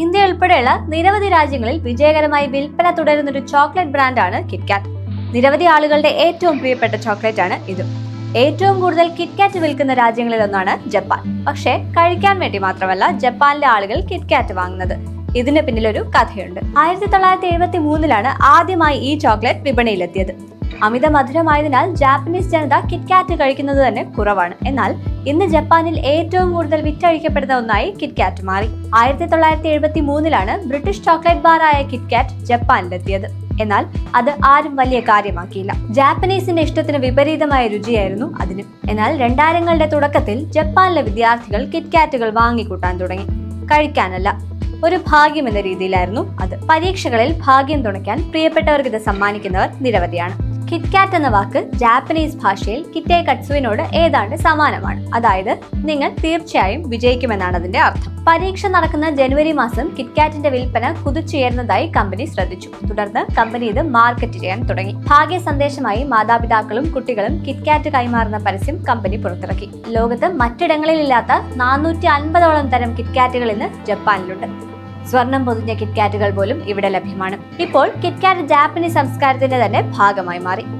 India ഉൾപ്പെടെയുള്ള നിരവധി രാജ്യങ്ങളിൽ വിജയകരമായി വിൽപ്പന തുടരുന്നൊരു ചോക്ലേറ്റ് ബ്രാൻഡാണ് കിറ്റ്കാറ്റ്. നിരവധി ആളുകളുടെ ഏറ്റവും പ്രിയപ്പെട്ട ചോക്ലേറ്റ് ആണ് ഇത്. ഏറ്റവും കൂടുതൽ കിറ്റ്കാറ്റ് വിൽക്കുന്ന രാജ്യങ്ങളിൽ ഒന്നാണ് ജപ്പാൻ. പക്ഷേ കഴിക്കാൻ വേണ്ടി മാത്രമല്ല ജപ്പാനിലെ ആളുകൾ കിറ്റ്കാറ്റ് വാങ്ങുന്നത്. ഇതിന് പിന്നിലൊരു കഥയുണ്ട്. 1973 ആദ്യമായി ഈ ചോക്ലേറ്റ് വിപണിയിലെത്തിയത്. അമിത മധുരമായതിനാൽ ജാപ്പനീസ് ജനത കിറ്റ്കാറ്റ് കഴിക്കുന്നത് തന്നെ കുറവാണ്. എന്നാൽ ഇന്ന് ജപ്പാനിൽ ഏറ്റവും കൂടുതൽ വിറ്റഴിക്കപ്പെടുന്ന ഒന്നായി കിറ്റ്കാറ്റ് മാറി. 1973 ബ്രിട്ടീഷ് ചോക്ലേറ്റ് ബാറായ കിറ്റ്കാറ്റ് ജപ്പാനിലെത്തിയത്. എന്നാൽ അത് ആരും വലിയ കാര്യമാക്കിയില്ല. ജാപ്പനീസിന്റെ ഇഷ്ടത്തിന് വിപരീതമായ രുചിയായിരുന്നു അതിന്. എന്നാൽ 2000കളുടെ തുടക്കത്തിൽ ജപ്പാനിലെ വിദ്യാർത്ഥികൾ കിറ്റ്കാറ്റുകൾ വാങ്ങിക്കൂട്ടാൻ തുടങ്ങി. കഴിക്കാനല്ല, ഒരു ഭാഗ്യം എന്ന രീതിയിലായിരുന്നു അത്. പരീക്ഷകളിൽ ഭാഗ്യം തുണയ്ക്കാൻ പ്രിയപ്പെട്ടവർക്ക് ഇത് സമ്മാനിക്കുന്നവർ നിരവധിയാണ്. കിറ്റ്കാറ്റ് എന്ന വാക്ക് ജാപ്പനീസ് ഭാഷയിൽ കിറ്റേ കട്സുവിനോട് ഏതാണ്ട് സമാനമാണ്. അതായത് നിങ്ങൾ തീർച്ചയായും വിജയിക്കുമെന്നാണ് അതിന്റെ അർത്ഥം. പരീക്ഷ നടക്കുന്ന ജനുവരി മാസം കിറ്റ്കാറ്റിന്റെ വിൽപ്പന കുതിച്ചുയർന്നതായി കമ്പനി ശ്രദ്ധിച്ചു. തുടർന്ന് കമ്പനി ഇത് മാർക്കറ്റ് ചെയ്യാൻ തുടങ്ങി. ഭാഗ്യ സന്ദേശമായി മാതാപിതാക്കളും കുട്ടികളും കിറ്റ്കാറ്റ് കൈമാറുന്ന പരസ്യം കമ്പനി പുറത്തിറക്കി. ലോകത്ത് മറ്റിടങ്ങളിലില്ലാത്ത 450ഓളം തരം കിറ്റ്കാറ്റുകൾ ഇന്ന് ജപ്പാനിലുണ്ട്. സ്വർണം പൊതിഞ്ഞ കിറ്റ്കാറ്റുകൾ പോലും ഇവിടെ ലഭ്യമാണ്. ഇപ്പോൾ കിറ്റ്കാറ്റ് ജാപ്പനീസ് സംസ്കാരത്തിന്റെ തന്നെ ഭാഗമായി മാറി.